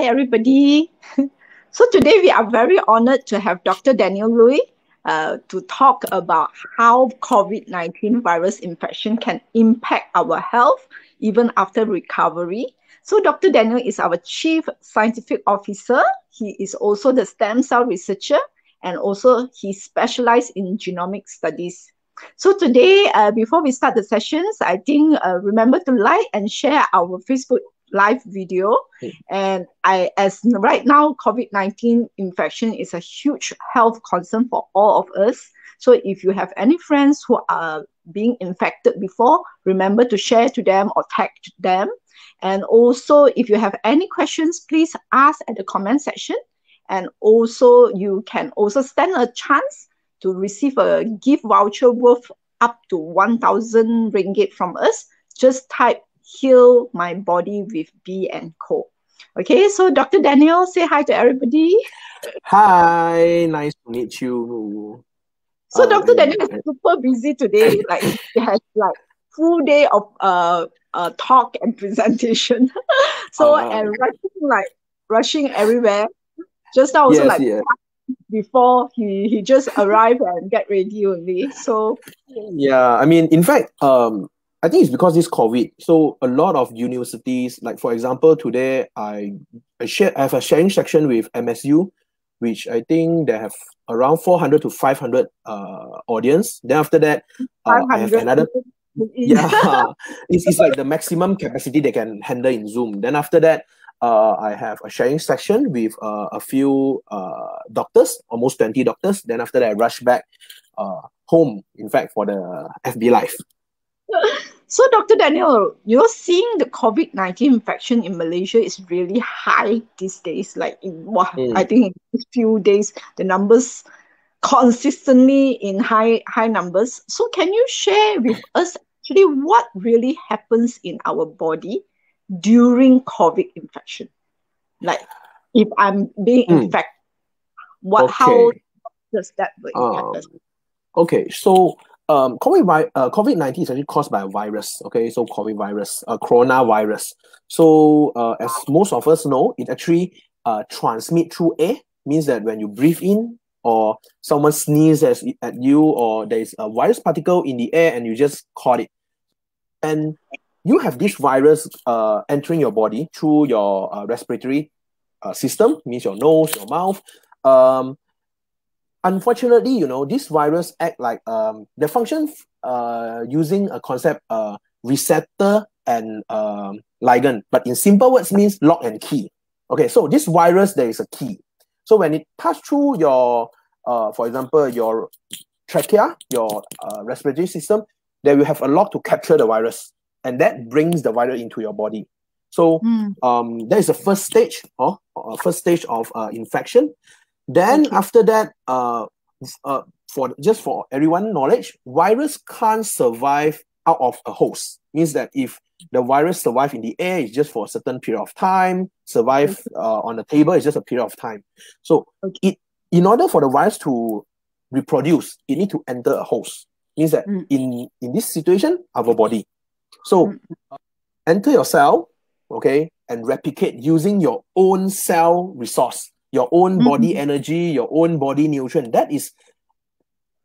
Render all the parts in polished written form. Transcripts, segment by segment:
everybody. So today we are very honored to have Dr. Daniel Lui to talk about how COVID-19 virus infection can impact our health even after recovery. So Dr. Daniel is our Chief Scientific Officer. He is also the stem cell researcher, and also he specializes in genomic studies. So today, before we start the sessions, I think remember to like and share our Facebook live video. And as right now, COVID-19 infection is a huge health concern for all of us. So if you have any friends who are being infected before, remember to share to them or tag them. And also, if you have any questions, please ask at the comment section. And also, you can also stand a chance to receive a gift voucher worth up to 1,000 ringgit from us. Just type "Heal My Body with B&Co." Okay, so Dr. Daniel, say hi to everybody. Hi, nice to meet you. So Dr. Daniel is super busy today. Like he has like full day of talk and presentation. So and rushing everywhere. Just now also before he just arrived and get ready only. So yeah, I mean, in fact, I think it's because this COVID. So a lot of universities, like for example, today I have a sharing section with MSU, which I think they have around 400 to 500 audience. Then after that, I have another. Yeah, it's like the maximum capacity they can handle in Zoom. Then after that, I have a sharing section with a few doctors, almost 20 doctors. Then after that, I rush back home, in fact, for the FB Live. So, Dr. Daniel, seeing the COVID-19 infection in Malaysia is really high these days. Like, I think in these few days, the numbers consistently in high numbers. So, can you share with us actually what really happens in our body during COVID infection? Like, if I'm being infected, how does that happen? Okay, so COVID-19 is actually caused by a virus. Okay, so COVID virus, coronavirus. So as most of us know, it actually transmits through air. Means that when you breathe in, or someone sneezes at you, or there is a virus particle in the air and you just caught it, and you have this virus entering your body through your respiratory system, means your nose, your mouth. Unfortunately, this virus act like the function using a concept receptor and ligand, but in simple words means lock and key. Okay, so this virus, there is a key. So when it pass through your, for example, your trachea, your respiratory system, there will have a lock to capture the virus, and that brings the virus into your body. So that is the first stage of infection. Then after that, for everyone's knowledge, virus can't survive out of a host. Means that if the virus survive in the air, it's just for a certain period of time. Survive on the table, it's just a period of time. So in order for the virus to reproduce, it need to enter a host. Means that in this situation, our body. So enter your cell, okay, and replicate using your own cell resource, your own body energy, your own body nutrient. That is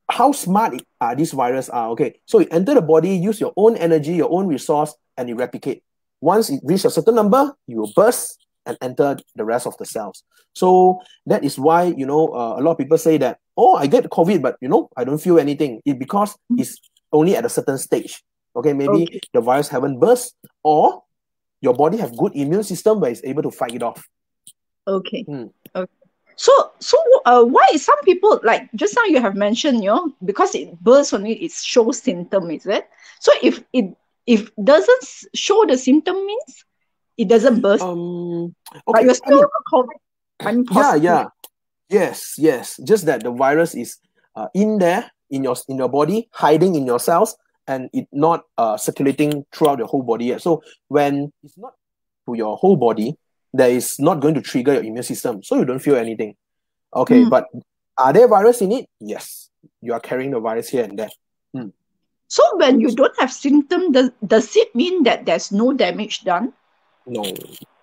how smart these viruses are. Okay, so you enter the body, use your own energy, your own resource, and you replicate. Once it reaches a certain number, you will burst and enter the rest of the cells. So that is why a lot of people say that, oh, I get COVID, but I don't feel anything. Because it's only at a certain stage. Okay, maybe the virus haven't burst, or your body have good immune system where it's able to fight it off. Okay. So why is some people, like just now you have mentioned, because it bursts only, it shows symptom, is it? So if it doesn't show the symptom, means it doesn't burst. But you're still COVID. Yes. Just that the virus is in there in your body, hiding in your cells, and it not circulating throughout your whole body yet. So when it's not to your whole body, that is not going to trigger your immune system, so you don't feel anything. Okay, but are there virus in it? Yes, you are carrying the virus here and there. So when you don't have symptoms, does it mean that there's no damage done? No.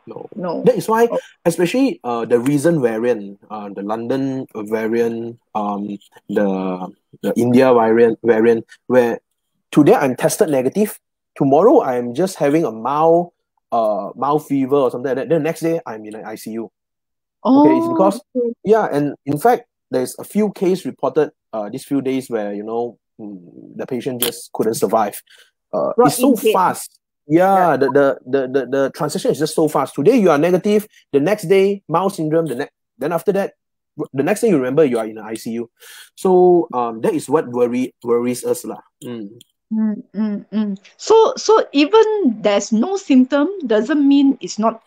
No. No. That is why, Oh. especially the recent variant, the London variant, the India variant, where today I'm tested negative, tomorrow I'm just having a mild fever or something like that. Then the next day I'm in an ICU. Okay, it's Oh, because and in fact there's a few cases reported these few days where the patient just couldn't survive. brought It's so in dead. fast. Yeah, the transition is just so fast. Today you are negative, the next day mild syndrome, then after that, the next thing you remember you are in an ICU. So that is what worries us lah. So even there's no symptom doesn't mean it's not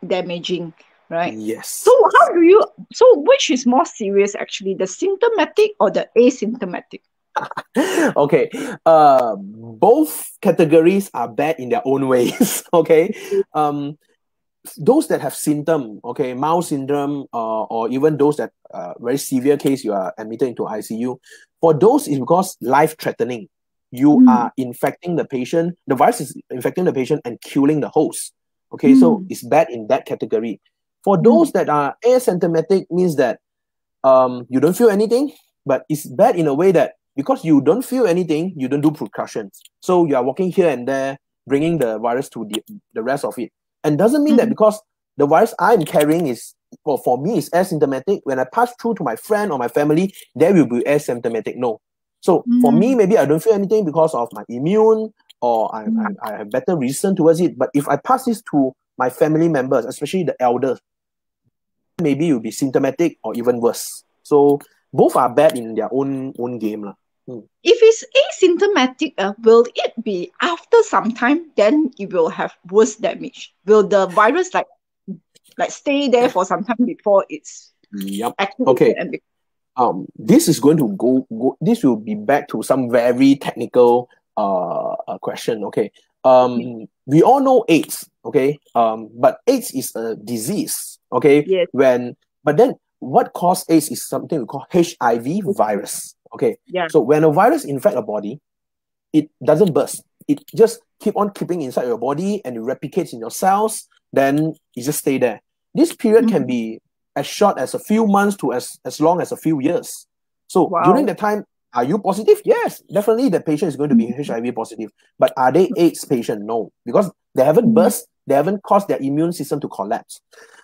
damaging, right? Yes. So which is more serious actually, the symptomatic or the asymptomatic? Okay, both categories are bad in their own ways. Okay, those that have symptom, okay, mild syndrome, or even those that very severe case, you are admitted into ICU. For those, is because life-threatening. You are infecting the patient. The virus is infecting the patient and killing the host. Okay, so it's bad in that category. For those that are asymptomatic, means that you don't feel anything, but it's bad in a way that because you don't feel anything, you don't do precautions. So you are walking here and there, bringing the virus to the rest of it. And doesn't mean that because the virus I'm carrying is, well, for me, is asymptomatic. When I pass through to my friend or my family, they will be asymptomatic. No. So for me, maybe I don't feel anything because of my immune or I have better reason towards it. But if I pass this to my family members, especially the elders, maybe you'll be symptomatic or even worse. So both are bad in their own game. If it's asymptomatic, will it be after some time, then it will have worse damage? Will the virus like stay there for some time before it's activated? Okay. This is going to go. This will be back to some very technical question. Okay. We all know AIDS. Okay. But AIDS is a disease. Okay. Yes. But then what causes AIDS is something we call HIV virus. Okay. Yeah. So when a virus infects a body, it doesn't burst. It just keep on keeping inside your body and it replicates in your cells. Then it just stay there. This period can be as short as a few months to as long as a few years. So during the time, are you positive? Yes, definitely the patient is going to be HIV positive. But are they AIDS patient? No, because they haven't burst, they haven't caused their immune system to collapse.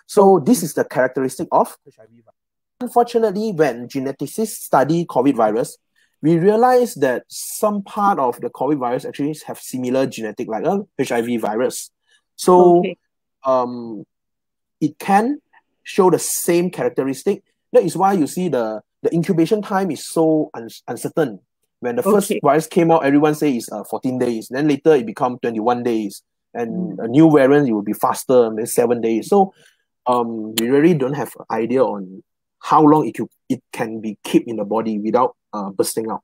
So this is the characteristic of HIV virus. Unfortunately, when geneticists study COVID virus, we realize that some part of the COVID virus actually have similar genetic like HIV virus. So it can show the same characteristic. That is why you see the incubation time is so uncertain. When the first virus came out, everyone say it's 14 days. Then later it become 21 days. And a new variant, it will be faster, maybe 7 days. So we really don't have an idea on how long it can be kept in the body without bursting out.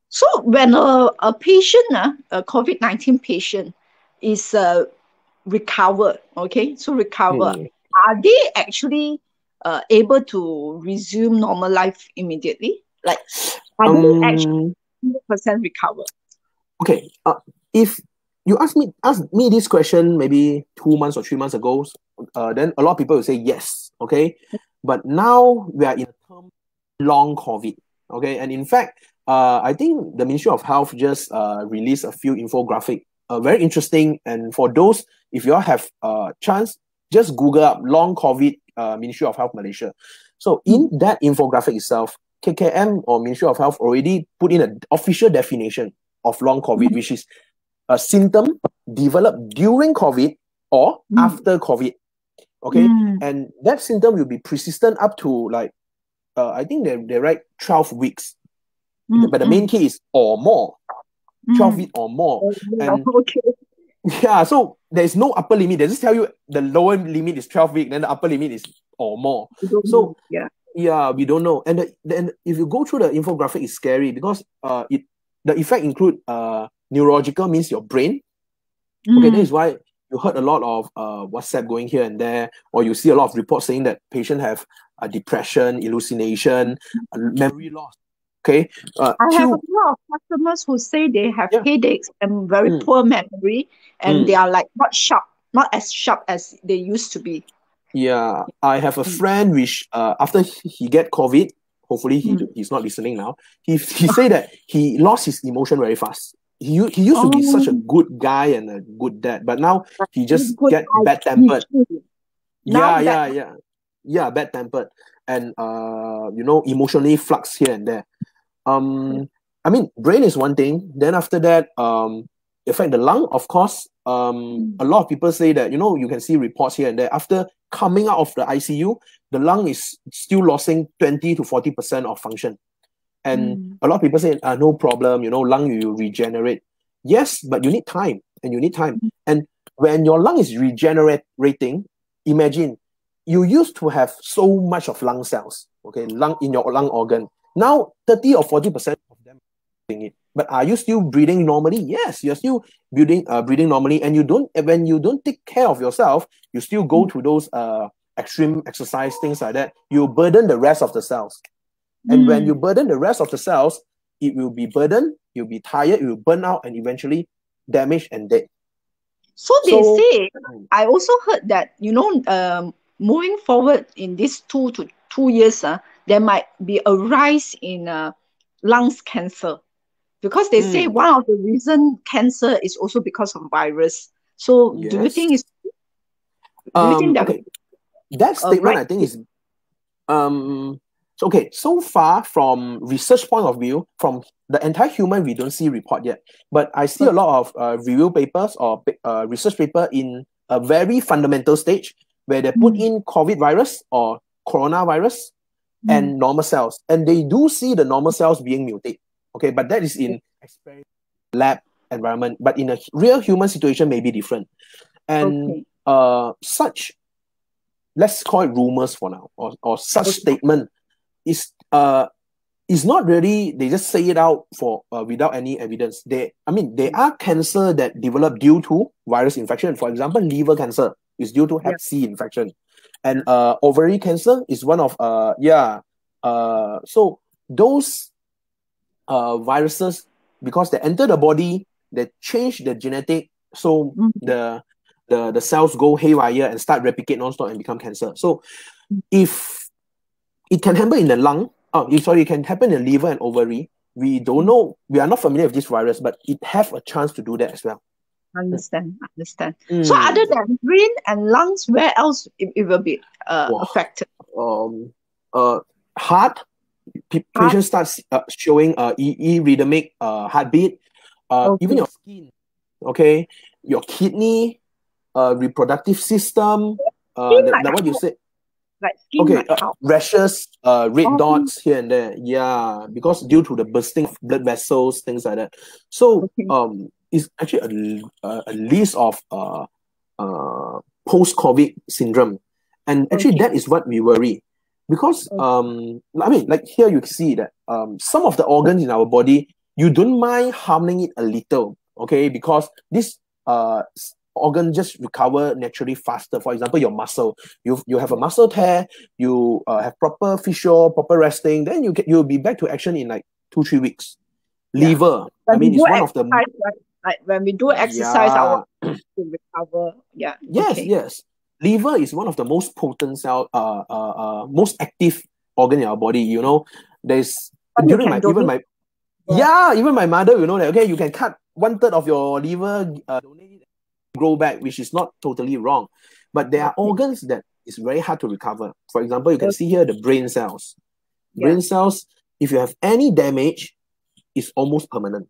So when a patient, a COVID-19 patient is recovered, are they actually able to resume normal life immediately? Like, are they actually 100% recover? Okay, if you ask me this question maybe 2 months or 3 months ago, then a lot of people will say yes, okay? But now we are in a term long COVID, okay? And in fact, I think the Ministry of Health just released a few infographic, very interesting. And for those, if you all have a chance, just Google up long COVID Ministry of Health Malaysia. So in that infographic itself, KKM or Ministry of Health already put in an official definition of long COVID, which is a symptom developed during COVID or after COVID. Okay, and that symptom will be persistent up to like, I think they write 12 weeks. But the main key is or more. 12 weeks or more. And yeah, so there's no upper limit. They just tell you the lower limit is 12 weeks, then the upper limit is or more. So yeah, we don't know. And then if you go through the infographic, it's scary because the effect include neurological, means your brain. Okay, that is why you heard a lot of WhatsApp going here and there, or you see a lot of reports saying that patients have depression, hallucination, memory loss. Okay. I have a lot of customers who say they have headaches and very poor memory, and they are like not sharp not as sharp as they used to be. Yeah, I have a friend which after he get COVID, hopefully he's not listening now. He said that he lost his emotion very fast. He used to be such a good guy and a good dad, but now he just get bad tempered. Yeah, bad tempered and emotionally flux here and there. I mean, brain is one thing. Then after that, affect the lung, of course. A lot of people say that, you can see reports here and there. After coming out of the ICU, the lung is still losing 20 to 40% of function. And a lot of people say, no problem, lung you regenerate. Yes, but you need time, and you need time. And when your lung is regenerating, imagine you used to have so much of lung cells, okay, lung in your lung organ. Now 30 or 40% of them are doing it. But are you still breathing normally? Yes, you're still breathing normally, and when you don't take care of yourself, you still go to those extreme exercise, things like that. You burden the rest of the cells. And when you burden the rest of the cells, it will be burdened, you'll be tired, you will burn out, and eventually damaged and dead. So they say, I also heard that, moving forward in these 2 years, there might be a rise in lungs cancer. Because they say one of the reason cancer is also because of virus. So do you think that okay. That statement I think is okay, so far from research point of view, from the entire human, we don't see report yet. But I see a lot of review papers or research paper in a very fundamental stage where they put in COVID virus or coronavirus and normal cells. And they do see the normal cells being mutated. Okay, but that is in lab environment. But in a real human situation, may be different. And such, let's call it rumors for now, or such statement is not really, they just say it out for without any evidence. There are cancer that develop due to virus infection. For example, liver cancer is due to hep C infection. And ovary cancer is one of, so those viruses, because they enter the body, they change the genetic, so the cells go haywire and start replicate non-stop and become cancer. So if it can happen in the lung, it can happen in the liver and ovary, we don't know, we are not familiar with this virus, but it have a chance to do that as well. Understand. So other than brain and lungs, where else it will be affected? Heart, patient starts showing rhythmic heartbeat, even your skin, okay, your kidney, reproductive system, what you said. Like skin, rashes, red dots here and there. Yeah, because due to the bursting of blood vessels, things like that. So it's actually a list of post-COVID syndrome. And actually that is what we worry. Because like here you see that some of the organs in our body, you don't mind harming it a little, okay? Because this organ just recover naturally faster. For example, your muscle, you have a muscle tear, you have proper physio, proper resting, then you'll be back to action in like 2-3 weeks. Liver, it's one of the like when we do exercise, our to recover. Yes. Liver is one of the most potent cell, most active organ in our body. There's even my mother, that you can cut 1/3 of your liver, donate it, grow back, which is not totally wrong. But there are organs that is very hard to recover. For example, you can see here the brain cells. Brain cells, if you have any damage, it's almost permanent.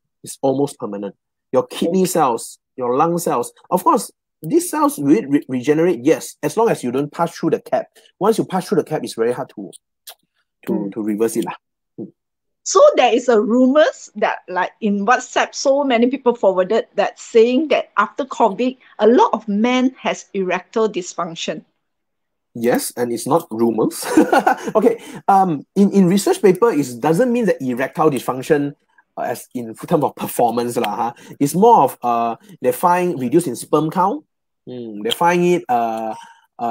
Your kidney cells, your lung cells, of course, these cells will regenerate, yes, as long as you don't pass through the cap. Once you pass through the cap, it's very hard to reverse it. So there is a rumors that, like in WhatsApp, so many people forwarded that saying that after COVID, a lot of men has erectile dysfunction. Yes, and it's not rumors. Okay, in research paper, it doesn't mean that erectile dysfunction as in terms of performance It's more of they find reduced in sperm count. They find it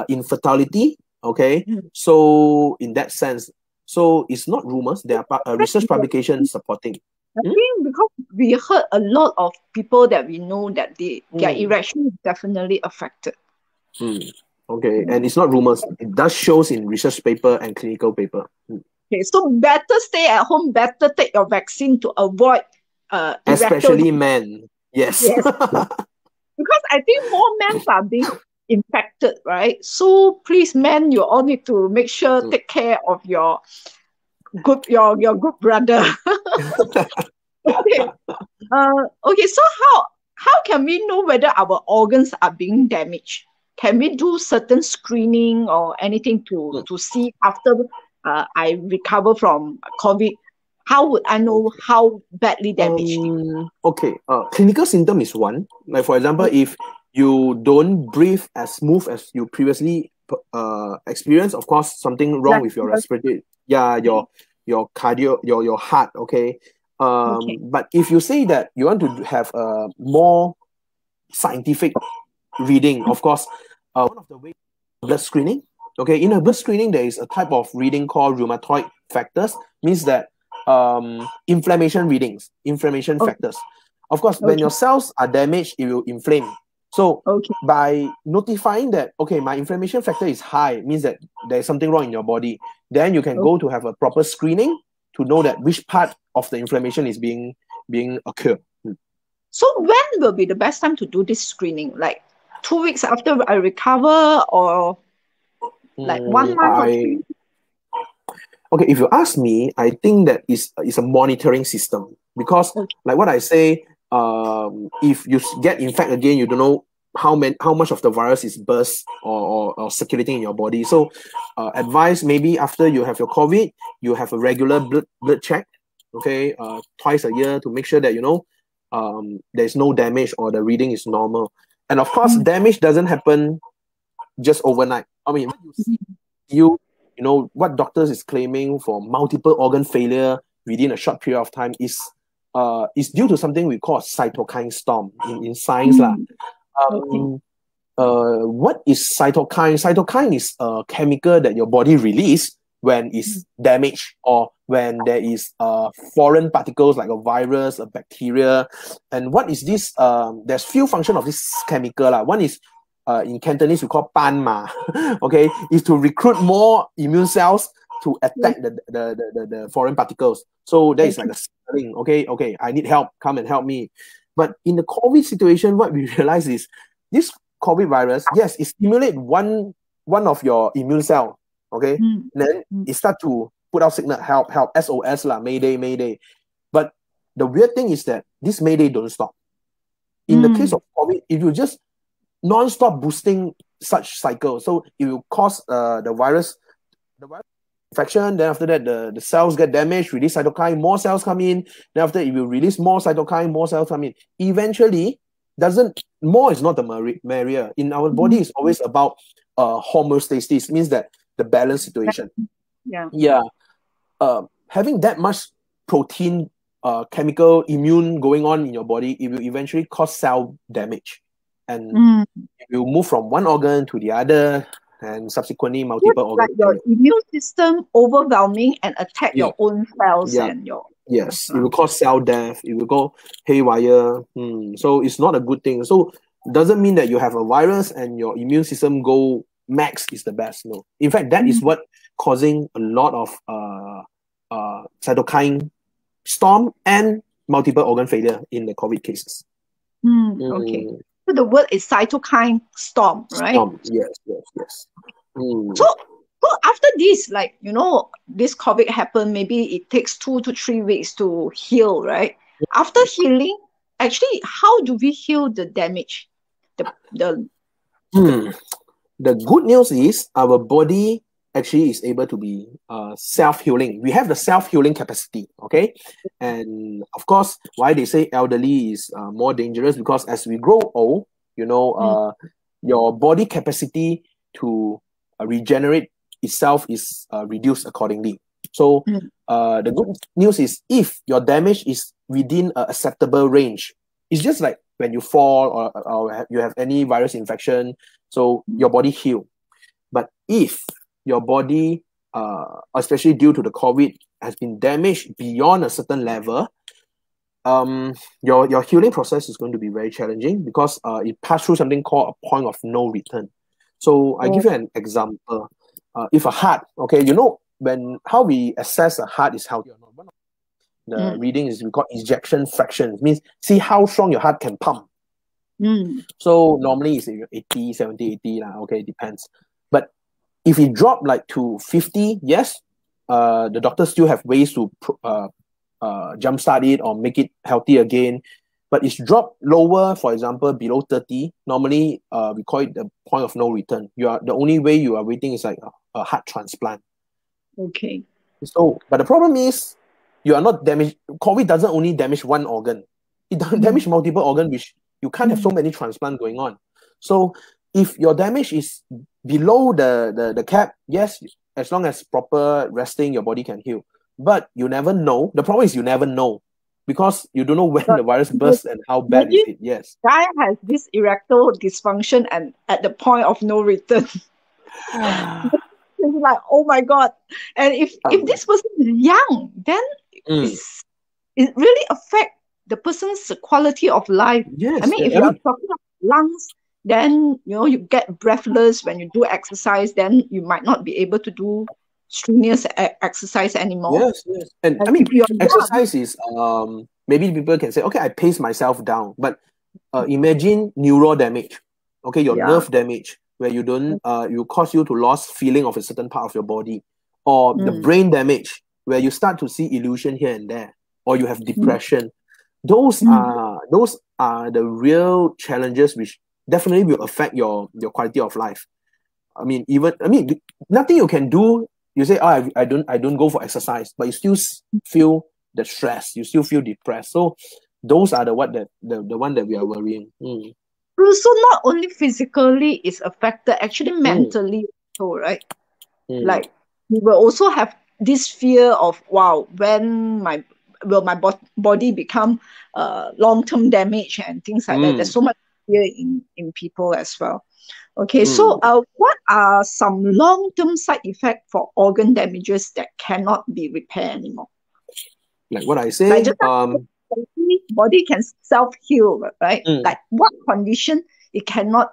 infertility. Okay, so in that sense, so it's not rumors. There are research publications supporting. I think because we heard a lot of people that we know that their erection is definitely affected. Okay, and it's not rumors. It does shows in research paper and clinical paper. Okay, so better stay at home, better take your vaccine to avoid especially men. Yes. Yes. Because I think more men are being infected, right? So please, men, you all need to make sure take care of your good brother. Okay. Okay. So how can we know whether our organs are being damaged? Can we do certain screening or anything to see after I recover from COVID? How would I know how badly damaged? Okay. Clinical symptom is one. Like for example, if you don't breathe as smooth as you previously experienced, of course, something wrong with your respiratory. Yeah, your cardio, your heart. Okay. But if you say that you want to have a more scientific reading, of course, one of the ways blood screening. Okay, in a blood screening, there is a type of reading called rheumatoid factors. Means that inflammation readings, inflammation factors. Of course, when your cells are damaged, it will inflame. So by notifying that, okay, my inflammation factor is high, means that there's something wrong in your body, then you can go to have a proper screening to know that which part of the inflammation is being occurred. So when will be the best time to do this screening? Like 2 weeks after I recover, or like 1 month or 2? Okay, if you ask me, I think that is a monitoring system, because like what I say, if you get infected again, you don't know how much of the virus is burst or circulating in your body. So advice, maybe after you have your COVID, you have a regular blood check, okay, twice a year, to make sure that there's no damage or the reading is normal. And of course, damage doesn't happen just overnight. I mean, you know what doctors is claiming for multiple organ failure within a short period of time is due to something we call cytokine storm in science. What is cytokine? Cytokine is a chemical that your body release when it's damaged, or when there is foreign particles like a virus, a bacteria. And what is this? There's few functions of this chemical. One is in Cantonese we call pan ma, okay, is to recruit more immune cells to attack the foreign particles. So that is like a signaling, okay, I need help, come and help me. But in the COVID situation, what we realize is this COVID virus, yes, it stimulates one of your immune cell, okay, then it start to put out signal, help, SOS lah, mayday. But the weird thing is that this mayday don't stop. In the case of COVID, if you just non-stop boosting such cycle, so it will cause the virus infection. Then after that, the cells get damaged, release cytokine, more cells come in. Then after it will release more cytokine, more cells come in. Eventually, more is not the merrier. In our body, it's always about homeostasis, means that the balance situation. Having that much protein, chemical, immune going on in your body, it will eventually cause cell damage. And it will move from one organ to the other, and subsequently multiple organs. Like your immune system overwhelming and attack your own cells and your... Yes, it will cause cell death. It will go haywire. So it's not a good thing. So it doesn't mean that you have a virus and your immune system go max is the best. No. In fact, that is what causing a lot of cytokine storm and multiple organ failure in the COVID cases. Okay. So the word is cytokine storm, right? Storm. Yes. So after this, this COVID happened, maybe it takes 2 to 3 weeks to heal, right? After healing, actually, how do we heal the damage? The good news is our body actually is able to be self-healing. We have the self-healing capacity, okay? And of course, why they say elderly is more dangerous, because as we grow old, your body capacity to regenerate itself is reduced accordingly. So the good news is, if your damage is within an acceptable range, it's just like when you fall or you have any virus infection, so your body heal. But if your body, especially due to the COVID, has been damaged beyond a certain level, your healing process is going to be very challenging because it passed through something called a point of no return. So I give you an example. If a heart, okay, you know, how we assess a heart is healthy or not. One of the reading is we call ejection fraction. It means see how strong your heart can pump. So normally it's 80, 70, 80, okay, it depends. But if it drop like to 50, yes, the doctors still have ways to jumpstart it or make it healthy again. But it's dropped lower, for example, below 30. Normally, we call it the point of no return. The only way you are waiting is like a heart transplant. Okay. So, but the problem is you are not damaged. COVID doesn't only damage one organ. It damages multiple organs, which you can't have so many transplants going on. So if your damage is below the cap, yes, as long as proper resting, your body can heal. But you never know. The problem is you never know because you don't know when the virus bursts and how bad is it. Yes. Guy has this erectile dysfunction and at the point of no return. It's like, oh my God. And if this person is young, then it really affects the person's quality of life. Yes. I mean, if you're talking about lungs, then you get breathless when you do exercise, then you might not be able to do strenuous exercise anymore. Yes. And I mean, exercise is maybe people can say, okay, I pace myself down, but imagine neural damage, okay, your nerve damage, where you don't you cause you to lose feeling of a certain part of your body, or the brain damage, where you start to see illusion here and there, or you have depression. Those are the real challenges which definitely will affect your quality of life. I mean, nothing you can do. You say, oh, I don't go for exercise, but you still feel the stress. You still feel depressed. So those are the one that we are worrying. So not only physically is affected, actually mentally too, right? Like we will also have this fear of, wow, when will my body become long-term damage and things like that. There's so much fear in people as well. Okay, so what are some long-term side effects for organ damages that cannot be repaired anymore? Like what I say, body can self-heal, right? Like what condition it cannot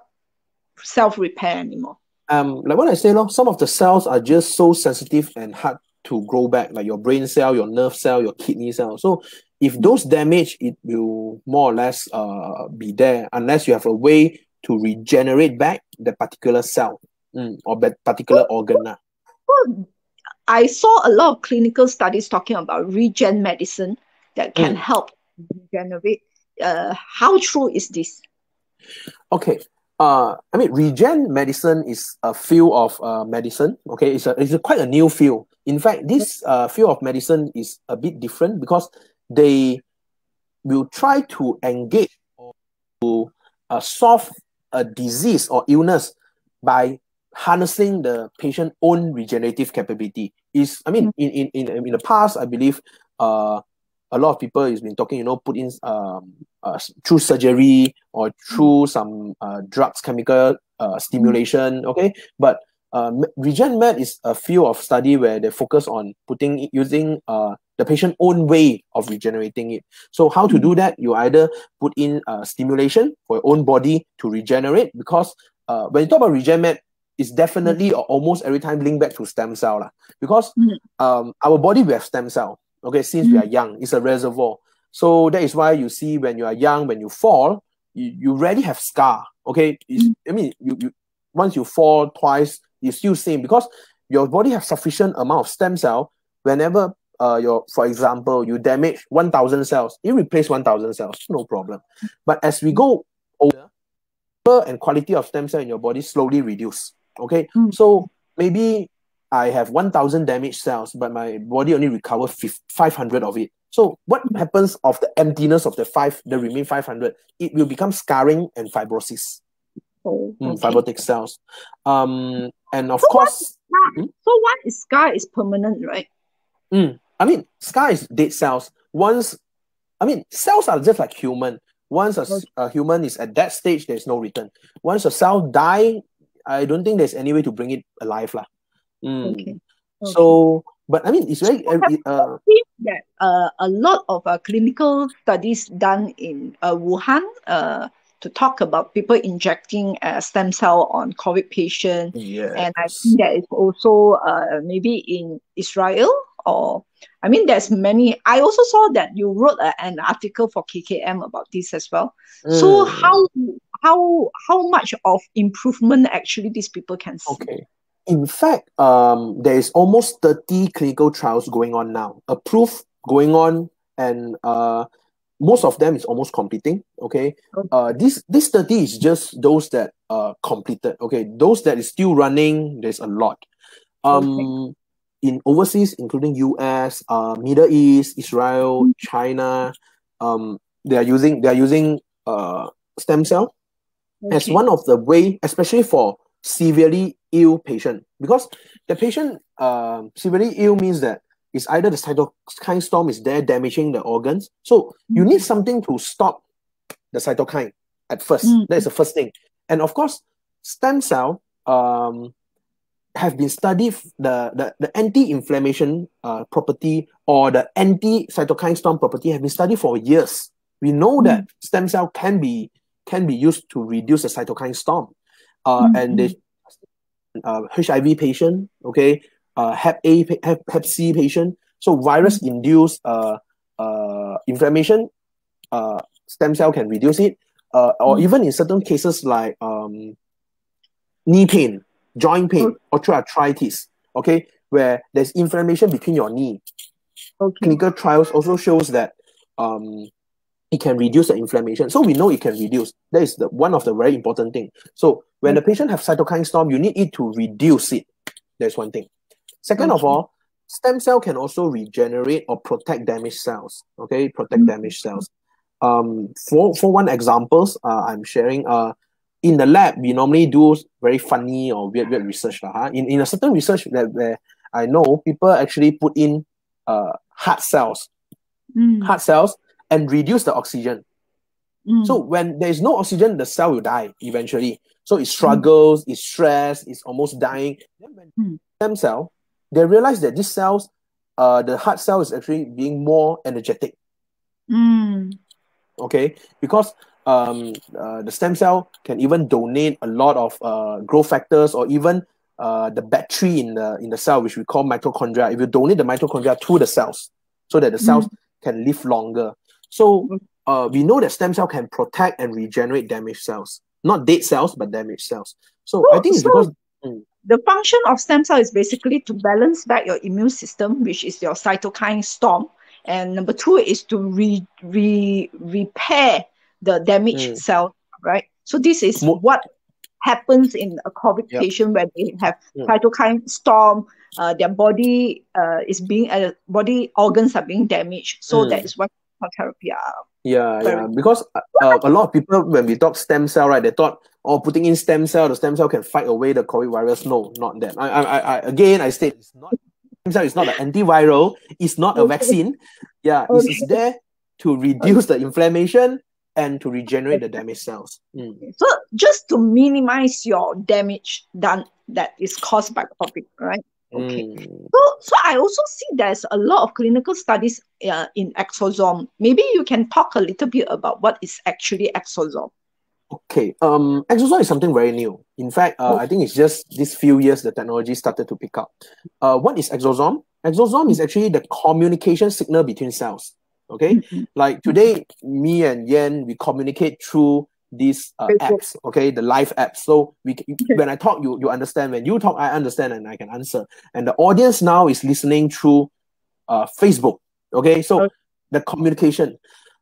self-repair anymore? Like what I say, some of the cells are just so sensitive and hard to grow back, like your brain cell, your nerve cell, your kidney cell. So if those damage, it will more or less be there unless you have a way to regenerate back the particular cell or that particular organ. Well, I saw a lot of clinical studies talking about regen medicine that can help regenerate. How true is this? Okay. I mean, regen medicine is a field of medicine. Okay, it's quite a new field. In fact, this field of medicine is a bit different because they will try to engage or to solve a disease or illness by harnessing the patient's own regenerative capability. In the past, I believe a lot of people has been talking, put in through surgery or through some drugs, chemical stimulation, okay? But Regen Med is a field of study where they focus on using the patient's own way of regenerating it. So how to do that? You either put in stimulation for your own body to regenerate, because when you talk about Regen Med, it's definitely or almost every time linked back to stem cell. Because our body, we have stem cell, okay, since we are young. It's a reservoir. So that is why you see when you are young, when you fall, you already have scar, okay? You once you fall twice, you still same, because your body has sufficient amount of stem cell. Whenever for example, you damage 1,000 cells, you replace 1,000 cells, no problem. But as we go older, number and quality of stem cell in your body slowly reduce, okay? So maybe I have 1,000 damaged cells, but my body only recover 500 of it. So what happens of the emptiness of the remaining 500? It will become scarring and fibrosis. Fibrotic cells. And of course... So one is scar is permanent, right? I mean, scar is dead cells. Cells are just like human. Once a human is at that stage, there's no return. Once a cell die, I don't think there's any way to bring it alive. Okay. So, but I mean, it's very... a lot of clinical studies done in Wuhan to talk about people injecting stem cell on COVID patients. And I Yes. think there is also maybe in Israel, or I mean, there's many. I also saw that you wrote an article for KKM about this as well. So how much of improvement actually these people can see? Okay. In fact, there is almost 30 clinical trials going on now, approved going on, and most of them is almost completing. Okay. This 30 is just those that completed. Okay. Those that is still running, there's a lot. In overseas, including US, Middle East, Israel, China, they are using stem cell as one of the way, especially for severely ill patient, because the patient severely ill means that it's either the cytokine storm is there damaging the organs, so you need something to stop the cytokine at first. That is the first thing. And of course, stem cell have been studied, the anti-inflammation property or the anti-cytokine storm property have been studied for years. We know that stem cell can be used to reduce the cytokine storm. And they HIV patient, okay, Hep A, Hep C patient. So virus-induced inflammation, stem cell can reduce it. Or even in certain cases like knee pain, joint pain, osteoarthritis, okay, where there's inflammation between your knee. Clinical trials also shows that it can reduce the inflammation. So we know it can reduce. That is one of the very important things. So when the patient have cytokine storm, you need it to reduce it. That's one thing. Second of all, stem cell can also regenerate or protect damaged cells. Okay, protect damaged cells. For one examples, I'm sharing. In the lab, we normally do very funny or weird research. In a certain research where I know people actually put in heart cells, and reduce the oxygen. So when there is no oxygen, the cell will die eventually. So it struggles, it's stressed, it's almost dying. Then when stem cell, they realize that these cells, the heart cell is actually being more energetic. Okay, because the stem cell can even donate a lot of growth factors, or even the battery in the cell, which we call mitochondria. If you donate the mitochondria to the cells, so that the cells can live longer. So we know that stem cell can protect and regenerate damaged cells, not dead cells, but damaged cells. So I think it's because the function of stem cell is basically to balance back your immune system, which is your cytokine storm. And number two is to repair the damaged cell, right? So this is what happens in a COVID patient when they have cytokine storm. Their body body organs are being damaged. So that is what therapy are. Because a lot of people, when we talk stem cell, right, they thought, putting in stem cell, the stem cell can fight away the COVID virus. No, not that. I state, it's not. Stem cell is not an antiviral. It's not a vaccine. It's there to reduce the inflammation and to regenerate the damaged cells. So just to minimize your damage that is caused by COVID, right? Okay. So I also see there's a lot of clinical studies in 𝐥𝐨𝐧𝐠. Maybe you can talk a little bit about what is actually 𝐥𝐨𝐧𝐠. Okay. 𝐥𝐨𝐧𝐠 is something very new. In fact, I think it's just these few years the technology started to pick up. What is 𝐥𝐨𝐧𝐠? 𝐥𝐨𝐧𝐠 is actually the communication signal between cells. Okay. Like today, me and Yen, we communicate through these apps, okay, the live apps. So when I talk, you understand. When you talk, I understand and I can answer. And the audience now is listening through Facebook. Okay, so the communication.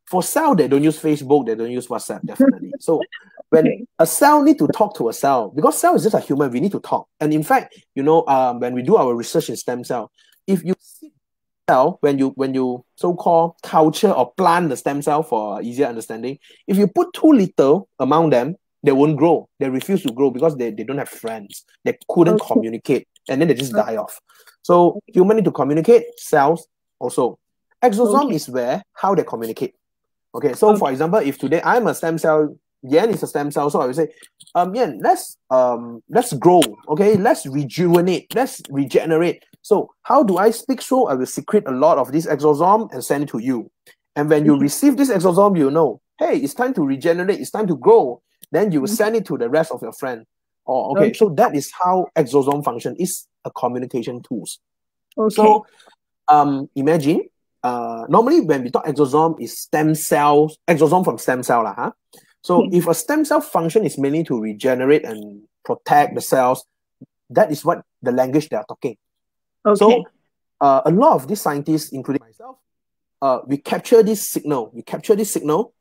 For cell, they don't use Facebook, they don't use WhatsApp, definitely. So when a cell need to talk to a cell, because cell is just a human, we need to talk. And in fact, when we do our research in stem cell, if you see cell, when you so-called culture or plant the stem cell for easier understanding, if you put too little among them, they won't grow. They refuse to grow because they don't have friends. They couldn't communicate, and then they just die off. So human need to communicate, cells also. 𝐥𝐨𝐧𝐠 is how they communicate. Okay, so for example, if today I'm a stem cell, Yan is a stem cell, so I would say, Yan, let's grow, okay, let's rejuvenate, let's regenerate. So how do I speak through? I will secrete a lot of this exosome and send it to you. And when you receive this exosome, you know, hey, it's time to regenerate, it's time to grow. Then you will send it to the rest of your friend. Oh, okay. So that is how exosome function is a communication tools. Okay. So imagine normally when we talk exosome is stem cells, exosome from stem cell lah, huh? So if a stem cell function is mainly to regenerate and protect the cells, that is what the language they are talking. Okay. So a lot of these scientists, including myself, we capture this signal.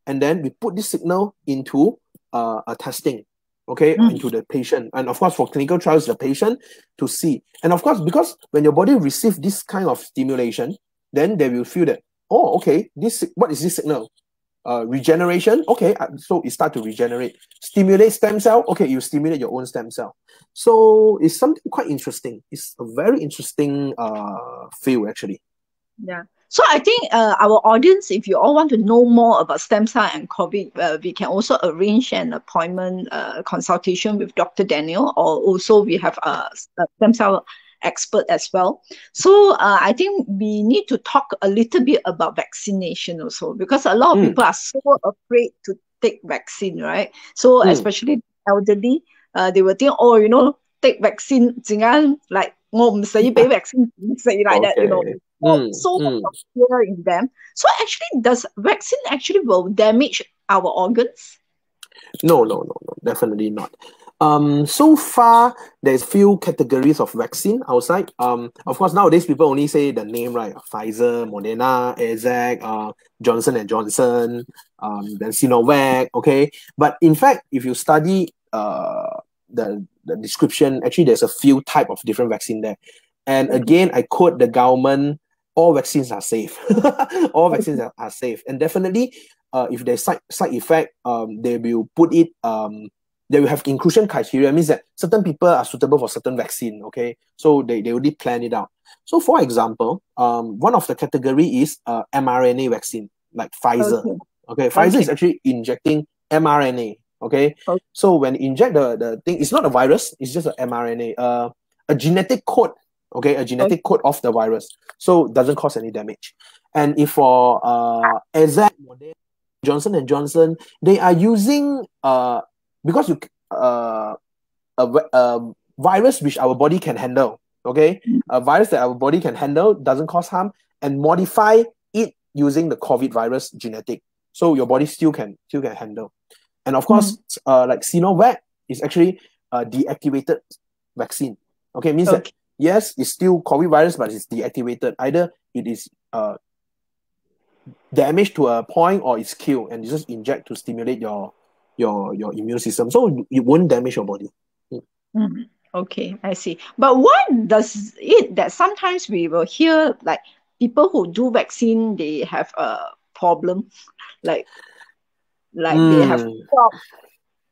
And then we put this signal into a testing, okay, into the patient. And of course, for clinical trials, the patient to see. And of course, because when your body receives this kind of stimulation, then they will feel that, oh, okay, what is this signal? Regeneration, okay, so it starts to regenerate. Stimulate stem cell, okay, you stimulate your own stem cell. So it's something quite interesting. It's a very interesting field, actually. Yeah. So I think our audience, if you all want to know more about stem cell and COVID, we can also arrange an appointment consultation with Dr. Daniel, or also we have a stem cell expert as well. So I think we need to talk a little bit about vaccination also, because a lot of people are so afraid to take vaccine, right? So especially elderly, they will think, oh, you know, take vaccine, like, vaccine, like that, you know. So much of fear in them. So actually, does vaccine actually will damage our organs? No, definitely not. So far, there's few categories of vaccine outside. Of course, nowadays people only say the name, right? Pfizer, Moderna, 𝐤𝐨𝐧𝐬, Johnson & Johnson, then Sinovac, okay? But in fact, if you study the description, actually there's a few type of different vaccine there. And again, I quote the government, all vaccines are safe. All vaccines are safe. And definitely, if there's side effect, they will put it, they will have inclusion criteria. It means that certain people are suitable for certain vaccine, okay? So they already plan it out. So for example, one of the category is mRNA vaccine, like Pfizer. Okay, Pfizer is actually injecting mRNA, okay? So when you inject the thing, it's not a virus, it's just an mRNA, a genetic code, okay, a genetic code of the virus, so it doesn't cause any damage. And if for 𝐤𝐳, Johnson & Johnson, they are using because a virus which our body can handle, okay, a virus that our body can handle, doesn't cause harm, and modify it using the COVID virus genetic, so your body still can handle. And of course, like Sinovac is actually a deactivated vaccine, okay, means that yes, it's still COVID virus, but it's deactivated. Either it is damaged to a point or it's killed, and you just inject to stimulate your immune system, so it won't damage your body. Okay, I see. But why does it that sometimes we will hear like people who do vaccine, they have a problem, like they have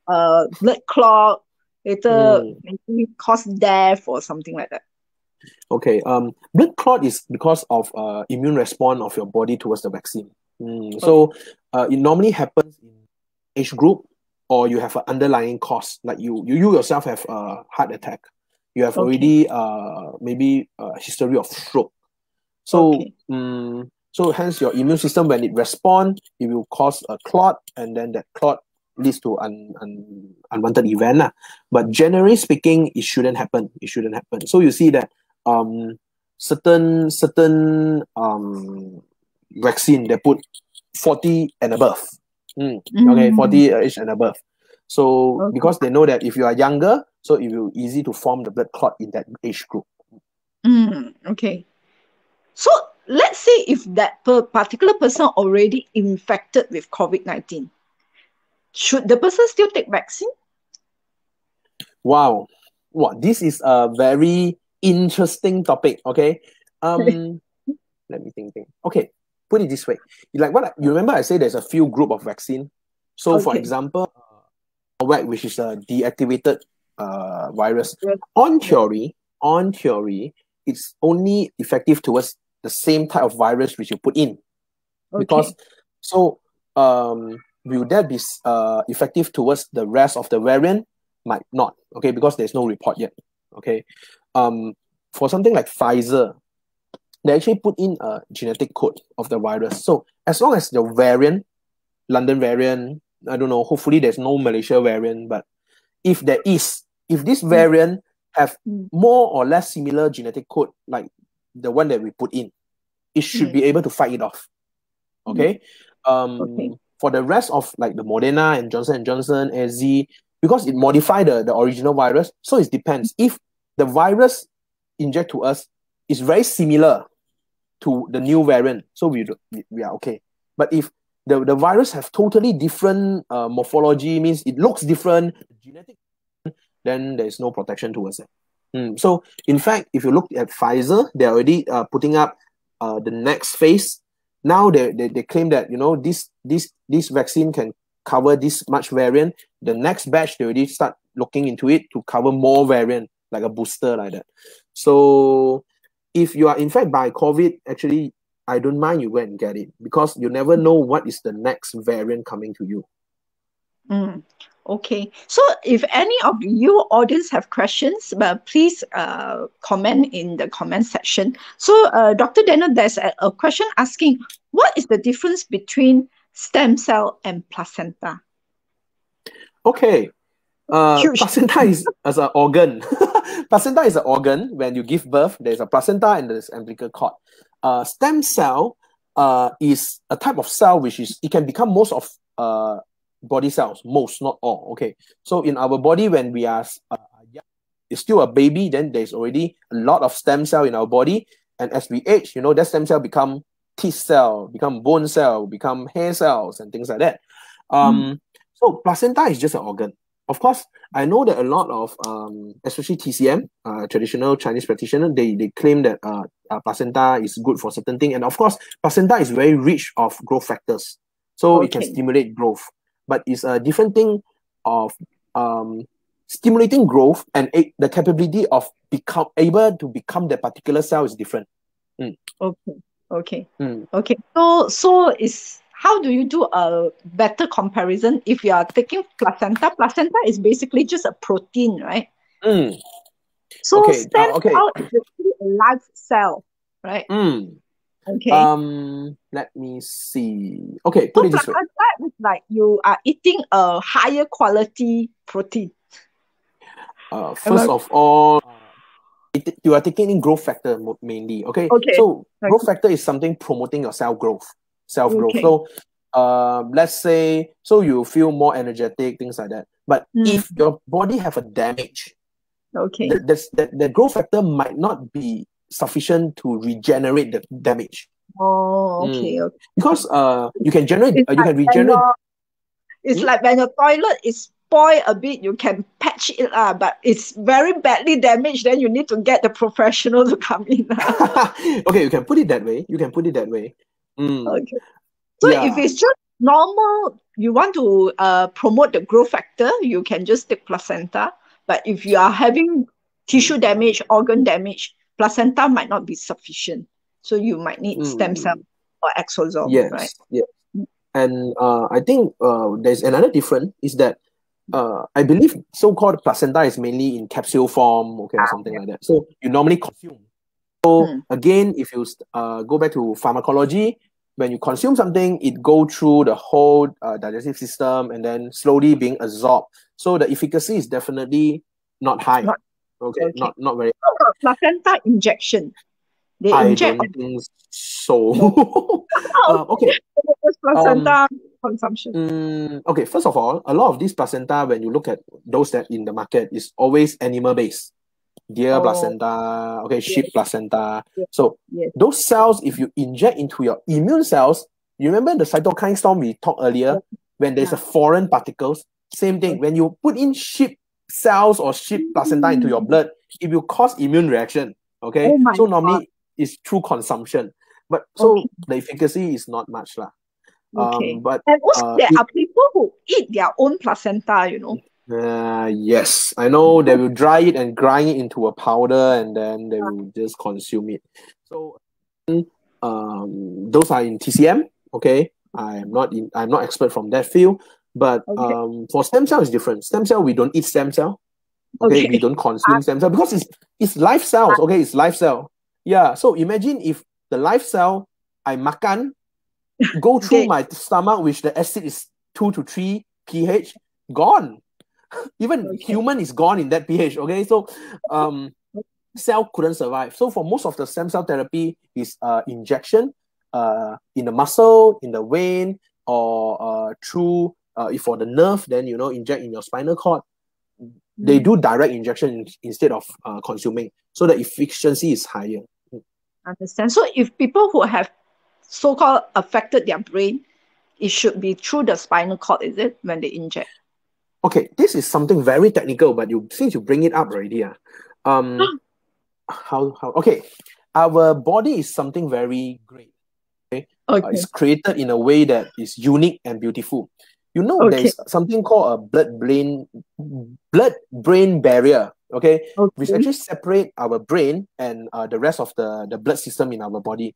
blood clot, later maybe cause death or something like that? Okay, blood clot is because of immune response of your body towards the vaccine. So it normally happens in age group, or you have an underlying cause, like you yourself have a heart attack, you have already maybe a history of stroke. So so hence your immune system, when it responds, it will cause a clot, and then that clot leads to unwanted event. But generally speaking, it shouldn't happen. So you see that certain vaccine, they put 40 and above. Okay, 40 age and above. So because they know that if you are younger, so it will easy to form the blood clot in that age group. Okay. So let's say if that particular person already infected with COVID-19, should the person still take vaccine? Wow, this is a very interesting topic. Okay, let me think. Okay, put it this way. Like what you remember, I said there's a few group of vaccine. So for example, which is a deactivated virus. On theory, it's only effective towards the same type of virus which you put in. Because so will that be effective towards the rest of the variant? Might not. Okay, because there's no report yet. Okay. for something like Pfizer, they actually put in a genetic code of the virus. So as long as the variant, London variant, I don't know, hopefully there's no Malaysia variant, but if this variant have more or less similar genetic code like the one that we put in, it should be able to fight it off. Okay? For the rest of like the Moderna and Johnson & Johnson, 𝐥𝐨𝐧𝐠, because it modified the original virus, so it depends. If the virus inject to us is very similar to the new variant, so we are okay. But if the virus have totally different morphology, means it looks different, genetic, then there's no protection towards it. So in fact, if you look at Pfizer, they're already putting up the next phase. Now they claim that, you know, this vaccine can cover this much variant. The next batch, they already start looking into it to cover more variant, like a booster like that. So if you are infected by COVID, actually, I don't mind you go and get it, because you never know what is the next variant coming to you. Okay, so if any of you audience have questions, please comment in the comment section. So Dr. Daniel, there's a question asking, what is the difference between stem cell and placenta? Okay, placenta is as an organ. Placenta is an organ. When you give birth, there's a placenta and there's umbilical cord. Stem cell is a type of cell which is, it can become most of body cells, most, not all. Okay, so in our body, when we are young, it's still a baby, then there's already a lot of stem cell in our body, and as we age, you know, that stem cell become teeth cell, become bone cell, become hair cells, and things like that. So placenta is just an organ. Of course, I know that a lot of especially TCM, traditional Chinese practitioner, they claim that placenta is good for certain things, and of course placenta is very rich of growth factors, so it can stimulate growth. But it's a different thing of stimulating growth, and the capability of able to become that particular cell is different. Okay. So is, how do you do a better comparison if you are taking placenta? Placenta is basically just a protein, right? So stem cell is actually a live cell, right? Let me see. Okay, put it this way. Placenta is like you are eating a higher quality protein. First of all, you are taking in growth factor mainly. Okay. So growth factor is something promoting your cell growth. So let's say, so you feel more energetic, things like that. But if your body have a damage, the growth factor might not be sufficient to regenerate the damage. Because you can generate, you can regenerate. It's like when your toilet is spoiled a bit, you can patch it, but it's very badly damaged, then you need to get the professional to come in. Okay, you can put it that way. So if it's just normal, you want to promote the growth factor, you can just take placenta. But if you are having tissue damage, organ damage, placenta might not be sufficient. So you might need stem cell or 𝐥𝐨𝐧𝐠, right? Yes. And I think there's another difference is that I believe so-called placenta is mainly in capsule form, or something like that. So you normally consume. So again, if you go back to pharmacology, when you consume something, it go through the whole digestive system and then slowly being absorbed. So the efficacy is definitely not high. Not very. Placenta injection. I don't think so. Placenta consumption. Okay, first of all, a lot of these placenta, when you look at those that in the market, is always animal-based. Deer placenta, sheep placenta. So those cells, if you inject into your immune cells, you remember the cytokine storm we talked earlier, when there's a foreign particles, same thing. When you put in sheep cells or sheep placenta into your blood, it will cause immune reaction. So normally it's through consumption. But so the efficacy is not much. But and also there are people who eat their own placenta, you know. Yes, I know. They will dry it and grind it into a powder, and then they will just consume it. So those are in TCM. I'm not expert from that field, but for stem cell is different. Stem cell, we don't eat stem cell. Okay, Okay. we don't consume stem cell because it's live cells. Okay, it's live cell. Yeah. So imagine if the live cell I makan go through my stomach, which the acid is 2 to 3 pH, gone. Even human is gone in that pH. Okay, so cell couldn't survive. So for most of the stem cell therapy is injection in the muscle, in the vein, or through if for the nerve, then inject in your spinal cord. They do direct injection instead of consuming, so the efficiency is higher. Understand. So if people who have so-called affected their brain, it should be through the spinal cord, is it, when they inject? Okay, this is something very technical, but since you bring it up already, okay, our body is something very great. Okay, it's created in a way that is unique and beautiful. There's something called a blood-brain barrier, okay, which actually separate our brain and the rest of the blood system in our body.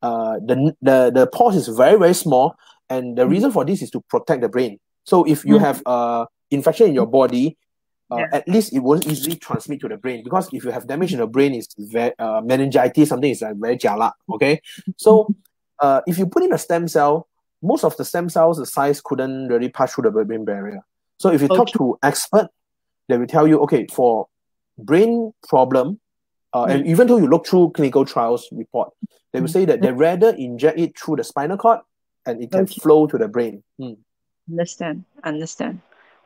The pores is very, very small, and the reason for this is to protect the brain. So if you have infection in your body, at least it won't easily transmit to the brain, because if you have damage in the brain, it's very meningitis, something is like very jialat, okay? So if you put in a stem cell, most of the stem cells, the size couldn't really pass through the blood-brain barrier. So if you talk to expert, they will tell you, okay, for brain problem, and even though you look through clinical trials report, they will say that they rather inject it through the spinal cord and it can flow to the brain. Understand.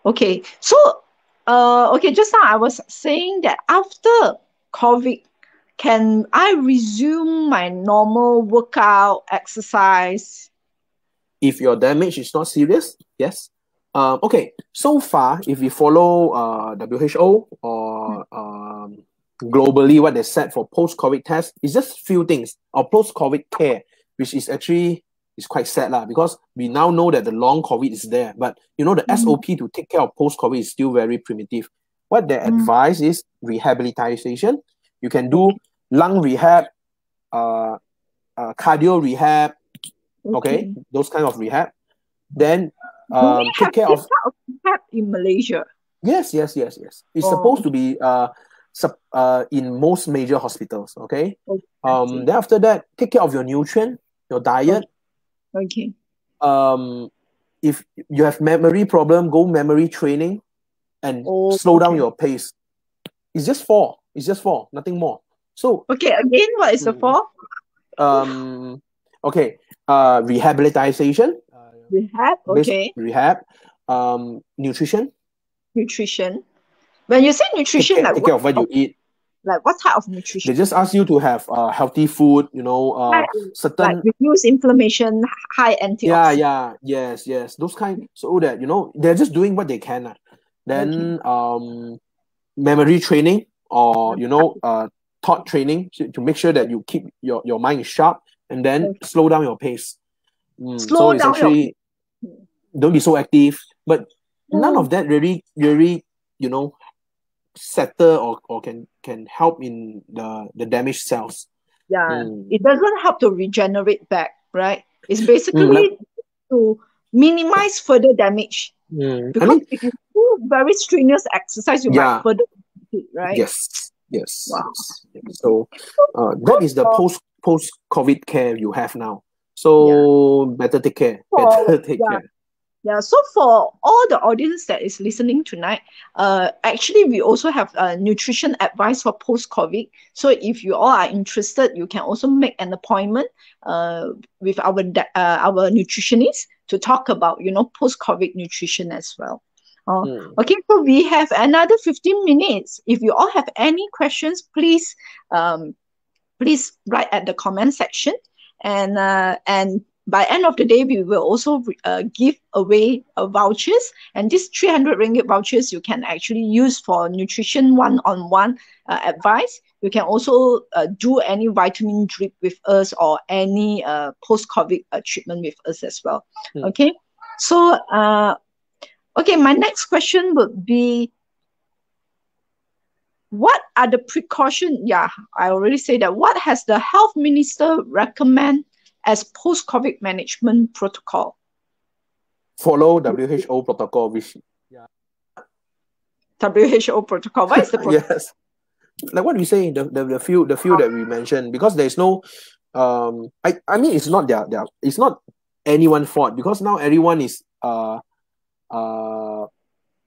Okay, so just now I was saying that after COVID, can I resume my normal workout, exercise? If your damage is not serious, yes. Okay, so far, if we follow WHO or globally what they said for post-COVID test, it's just few things, or post-COVID care, which is actually quite sad because we now know that the long COVID is there, but the SOP to take care of post-COVID is still very primitive. What they advise is rehabilitation. You can do lung rehab, cardio rehab, okay, those kind of rehab. Then take care of rehab in Malaysia. Yes. It's supposed to be in most major hospitals, okay? Then after that, take care of your nutrient, your diet. Okay. If you have memory problem, go memory training and slow down your pace. It's just four, nothing more. So again, what is the four? Rehabilitation. Rehab, Rehab. Nutrition. When you say nutrition, take care of what you eat. Like what type of nutrition? They just ask you to have healthy food, certain like reduce inflammation, high antioxidants. Yes. Those kind, so that they're just doing what they can. Then memory training or thought training to make sure that you keep your mind sharp, and then slow down your pace. So it's actually don't be so active, but none of that really settle or can help in the damaged cells. It doesn't help to regenerate back, right? It's basically to minimize further damage. Because if you do very strenuous exercise, you might further it, right? Yes. So that is the post-COVID care you have now. So better take care. Yeah, so for all the audience that is listening tonight, actually we also have nutrition advice for post-COVID. So if you all are interested, you can also make an appointment with our nutritionist to talk about post-COVID nutrition as well. Okay, so we have another 15 minutes. If you all have any questions, please write at the comment section, and by end of the day, we will also give away vouchers, and these 300 ringgit vouchers you can actually use for nutrition one-on-one advice. You can also do any vitamin drip with us or any post-COVID treatment with us as well. Okay, so my next question would be, what are the precautions? Yeah, I already said that. What has the health minister recommend as post-COVID management protocol? Follow WHO protocol, which WHO protocol. What is the protocol? Yes. Like what we say, the few that we mentioned, because there's no I mean it's not it's not anyone's fault, because now everyone is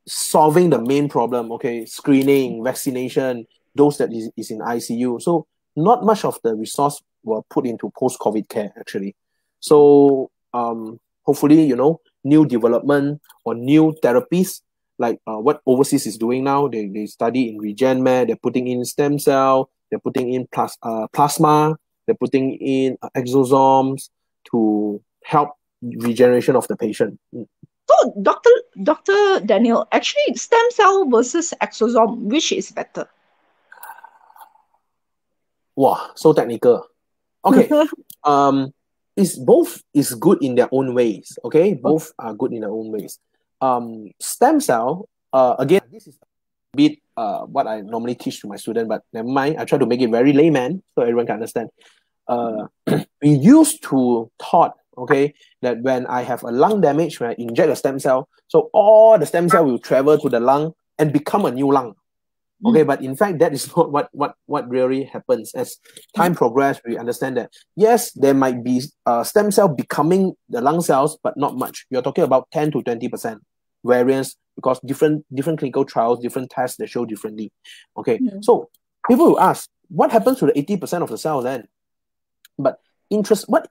solving the main problem, okay? Screening, vaccination, those that is in ICU. So not much of the resource were put into post-COVID care actually. So hopefully, you know, new development or new therapies, like what overseas is doing now. They study in 𝐷𝐸𝐺, they're putting in stem cell, they're putting in plasma, they're putting in exosomes to help regeneration of the patient. So, Dr. Daniel, actually, stem cell versus exosome, which is better? Wow, so technical. Okay. Both is good in their own ways. Okay, both are good in their own ways. Stem cell, again, this is a bit what I normally teach to my student, but never mind. I try to make it very layman so everyone can understand. We used to thought, okay, that when I have a lung damage, when I inject a stem cell, so all the stem cell will travel to the lung and become a new lung. Okay, but in fact, that is not what really happens. As time progresses, we understand that yes, there might be stem cell becoming the lung cells, but not much. You're talking about 10 to 20% variance, because different clinical trials, different tests, they show differently. Okay, so people will ask, what happens to the 80% of the cell then? But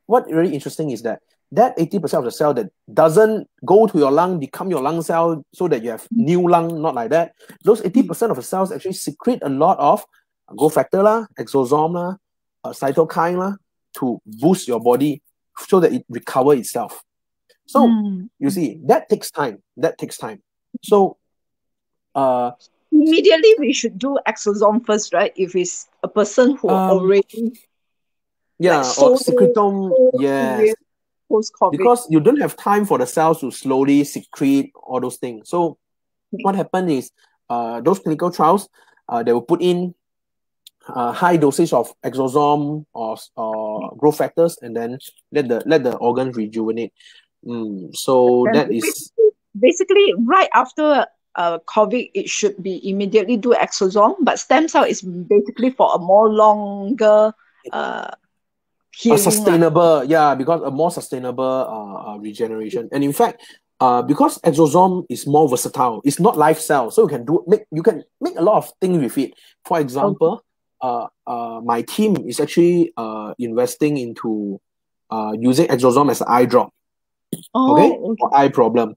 what really interesting is that 80% of the cell that doesn't go to your lung, become your lung cell so that you have new lung, not like that. Those 80% of the cells actually secrete a lot of growth factor, exosome, cytokine to boost your body so that it recover itself. So you see, that takes time. So immediately we should do exosome first, right? If it's a person who already or secretome, yes. Post-COVID. Because you don't have time for the cells to slowly secrete all those things. So what happened is those clinical trials, they will put in high dosage of exosome or growth factors, and then let the organ rejuvenate. So and that is basically right after COVID, it should be immediately do exosome, but stem cell is basically for a more longer healing, sustainable, because a more sustainable regeneration. And in fact, because exosome is more versatile, it's not live cell, so you can make a lot of things with it. For example, my team is actually investing into using exosome as an eye drop. Okay, for eye problem.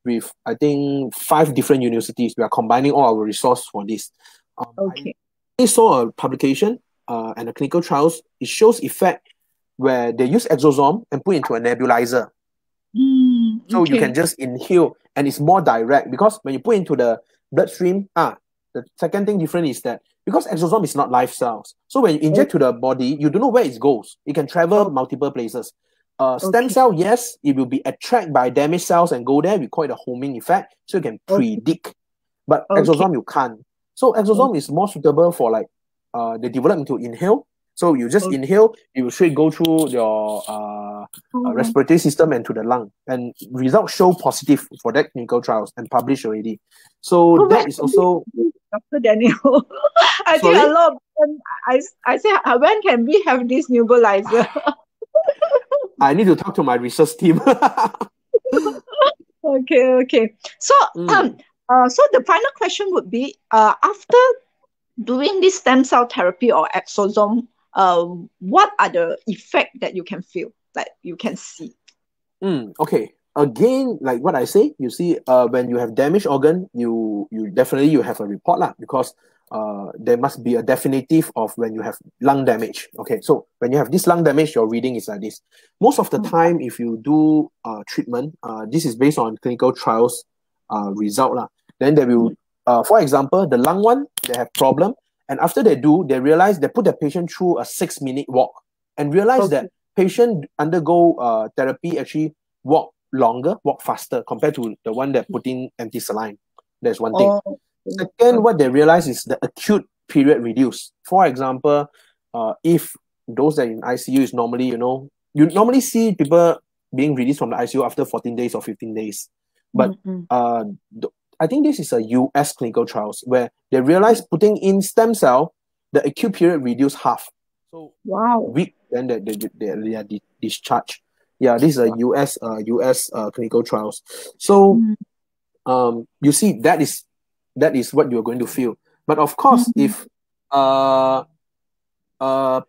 With I think 5 different universities, we are combining all our resources for this. I saw a publication and the clinical trials. It shows effect where they use exosome and put into a nebulizer. So you can just inhale, and it's more direct, because when you put into the bloodstream, the second thing different is that because exosome is not live cells, so when you inject to the body, you don't know where it goes. It can travel multiple places. Stem cell, yes, it will be attracted by damaged cells and go there. We call it a homing effect, so you can predict. But exosome, you can't. So exosome is more suitable for like they develop into inhale. So you just inhale, it will straight go through your respiratory system and to the lung. And results show positive for that clinical trials and published already. So that is also... Dr. Daniel, I think a lot of them, I say, when can we have this nebulizer? I need to talk to my research team. Okay. So, so the final question would be, after doing this stem cell therapy or exosome, what are the effects that you can feel, that you can see? Okay. Again, like what I say, you see, when you have damaged organ, you definitely have a report because there must be a definitive of when you have lung damage. Okay, so when you have this lung damage, your reading is like this. Most of the time, if you do treatment, this is based on clinical trials result. Then they will, for example, the lung one, they have problem. And after they realize they put the patient through a 6-minute walk and realize that patient undergo therapy actually walk longer, walk faster compared to the one that put in empty saline. That's one thing. Second, what they realize is the acute period reduced. For example, if those that are in ICU is normally, you normally see people being released from the ICU after 14 days or 15 days. But I think this is a US clinical trials where they realized putting in stem cell, the acute period reduced half. So Wow. week, then they are discharged. Yeah, this is a US clinical trials. So you see that is what you're going to feel. But of course, if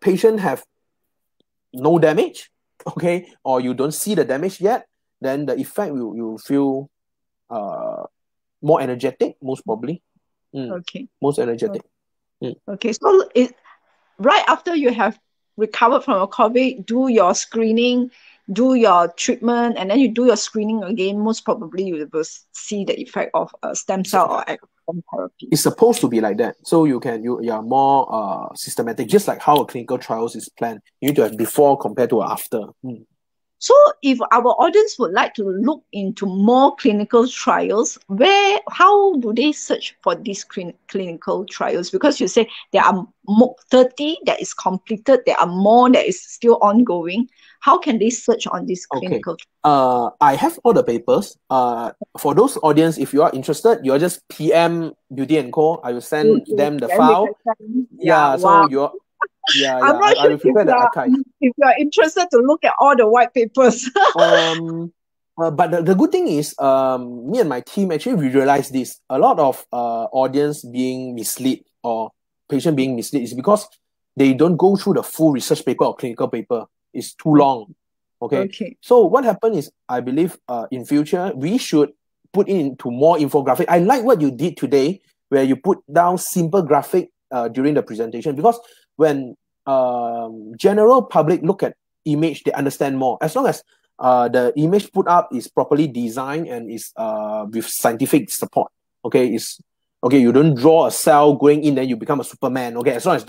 patient have no damage, okay, or you don't see the damage yet, then the effect you feel more energetic, most probably. Okay. Most energetic. Okay, so right after you have recovered from a COVID, do your screening, do your treatment, and then you do your screening again, most probably you will see the effect of stem cell or exome therapy. It's supposed to be like that. So you are more systematic, just like how a clinical trials is planned. You need to have before compared to after. So if our audience would like to look into more clinical trials, how do they search for these clinical trials? Because you say there are 30 that is completed, there are more that is still ongoing. How can they search on these clinical trials? I have all the papers. For those audience, if you are interested, you're just PM Beauty & Co. I will send them the file. So you're I'm not I will prepare the archive. If you're interested to look at all the white papers. But the good thing is, me and my team, actually, we realized this. A lot of audience being misled or patient being misled is because they don't go through the full research paper or clinical paper. It's too long. Okay. So what happened is, I believe in future, we should put into more infographic. I like what you did today, where you put down simple graphic during the presentation, because when general public look at image, they understand more. As long as the image put up is properly designed and is with scientific support. Okay, you don't draw a cell going in, then you become a Superman. Okay, as long as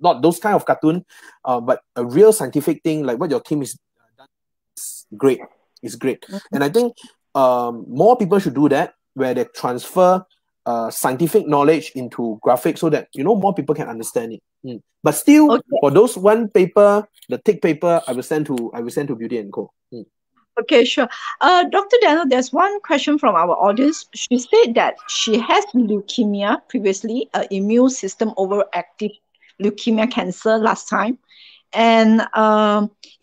not those kind of cartoon, but a real scientific thing like what your team is done is great. It's great, and I think more people should do that, where they transfer scientific knowledge into graphics so that more people can understand it. But still, for those one paper, the thick paper, I will send to Beauty & Co. Okay, sure. Dr. Daniel, there's one question from our audience. She said that she has leukemia previously, immune system overactive leukemia cancer last time. And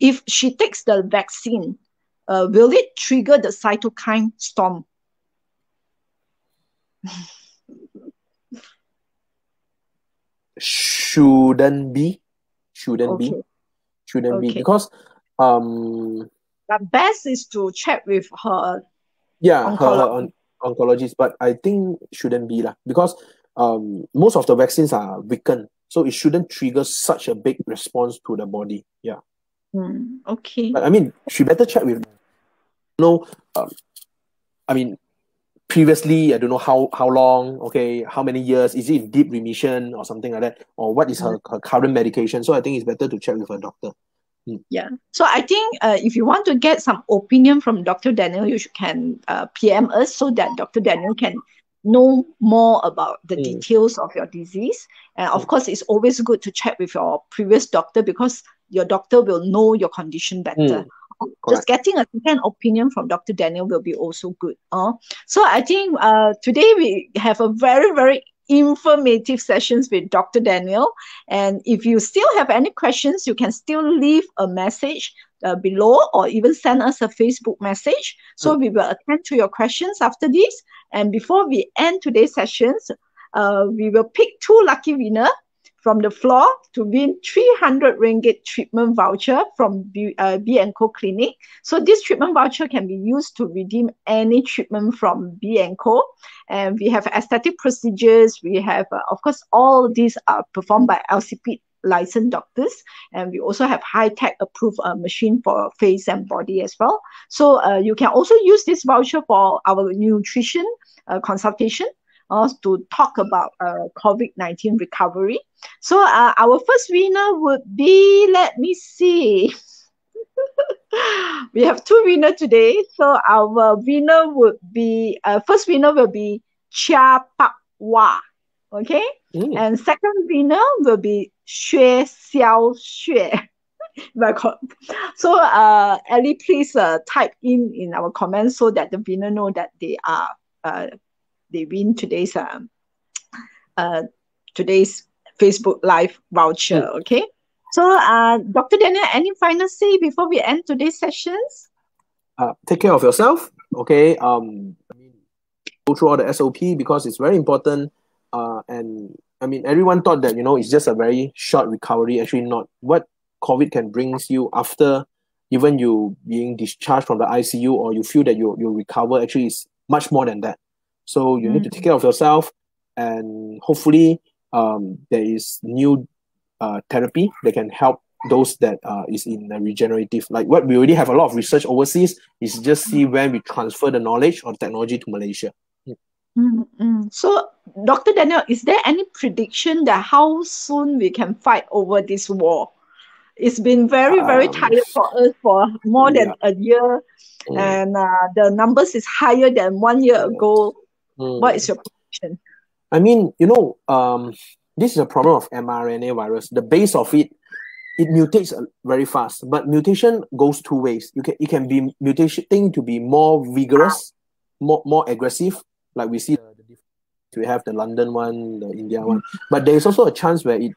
if she takes the vaccine, will it trigger the cytokine storm? Shouldn't be because but best is to check with her oncologist, but I think shouldn't be because most of the vaccines are weakened, so it shouldn't trigger such a big response to the body. Okay, but I mean, she better check with previously, I don't know how long, how many years, is it in deep remission or something like that, or what is her current medication. So I think it's better to check with her doctor. Yeah. So I think if you want to get some opinion from Dr. Daniel, you can PM us so that Dr. Daniel can know more about the details of your disease. And of course, it's always good to check with your previous doctor, because your doctor will know your condition better. Just getting a second opinion from Dr. Daniel will be also good. So I think today we have a very, very informative sessions with Dr. Daniel. And if you still have any questions, you can still leave a message below, or even send us a Facebook message. So we will attend to your questions after this. And before we end today's sessions, we will pick 2 lucky winners from the floor to win 300 ringgit treatment voucher from B&Co Clinic. So this treatment voucher can be used to redeem any treatment from B&Co. And we have aesthetic procedures. We have, of course, all these are performed by LCP licensed doctors. And we also have high-tech approved machine for face and body as well. So you can also use this voucher for our nutrition consultation, to talk about COVID-19 recovery. So our first winner would be, let me see. We have 2 winners today. So our winner would be, first winner will be Chia Pak Wah. Okay? And second winner will be 𝐥𝐨𝐧𝐠. So Ellie, please type in our comments so that the winner know that they are they win today's Facebook Live voucher. Okay. So, Dr. Daniel, any final say before we end today's sessions? Take care of yourself. Okay. Go through all the SOP because it's very important. And I mean, everyone thought that, it's just a very short recovery. Actually, not. What COVID can bring you after even you being discharged from the ICU, or you feel that you'll recover, actually is much more than that. So you need to take care of yourself, and hopefully there is new therapy that can help those that is in a regenerative. Like what we already have a lot of research overseas, is just see when we transfer the knowledge or technology to Malaysia. So, Dr. Daniel, is there any prediction that how soon we can fight over this war? It's been very, very tired for us for more than a year, and the numbers is higher than 1 year ago. What is your prediction? I mean, this is a problem of mRNA virus. The base of it mutates very fast, but mutation goes two ways. It can be mutating to be more vigorous, more aggressive, like we see we have the London one, the India one. But there is also a chance where it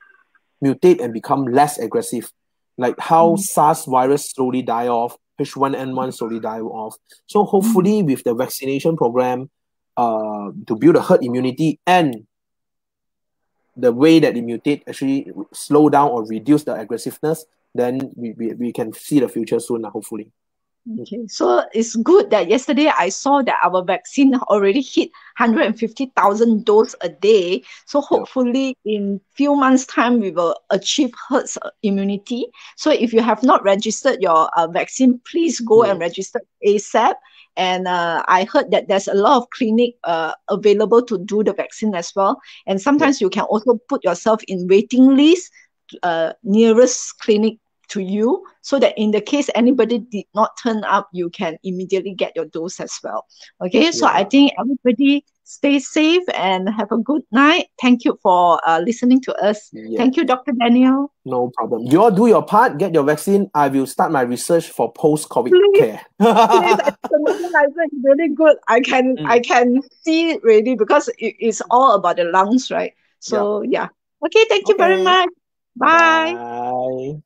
mutate and become less aggressive, like how SARS virus slowly die off, H1N1 slowly die off. So hopefully with the vaccination program, to build a herd immunity, and the way that it mutate actually slow down or reduce the aggressiveness, then we can see the future soon, hopefully. Okay, so it's good that yesterday I saw that our vaccine already hit 150,000 doses a day. So hopefully in few months' time, we will achieve herd immunity. So if you have not registered your vaccine, please go and register ASAP. And I heard that there's a lot of clinic available to do the vaccine as well. And sometimes you can also put yourself in waiting list, nearest clinic to you, so that in the case anybody did not turn up, you can immediately get your dose as well. Okay, so I think everybody stay safe and have a good night. Thank you for listening to us. Thank you, Dr. Daniel. No problem. You all do your part, get your vaccine. I will start my research for post-COVID care. Please, it's really good. I can see it really, because it's all about the lungs, right? So yeah. Okay, thank you very much. Bye. Bye.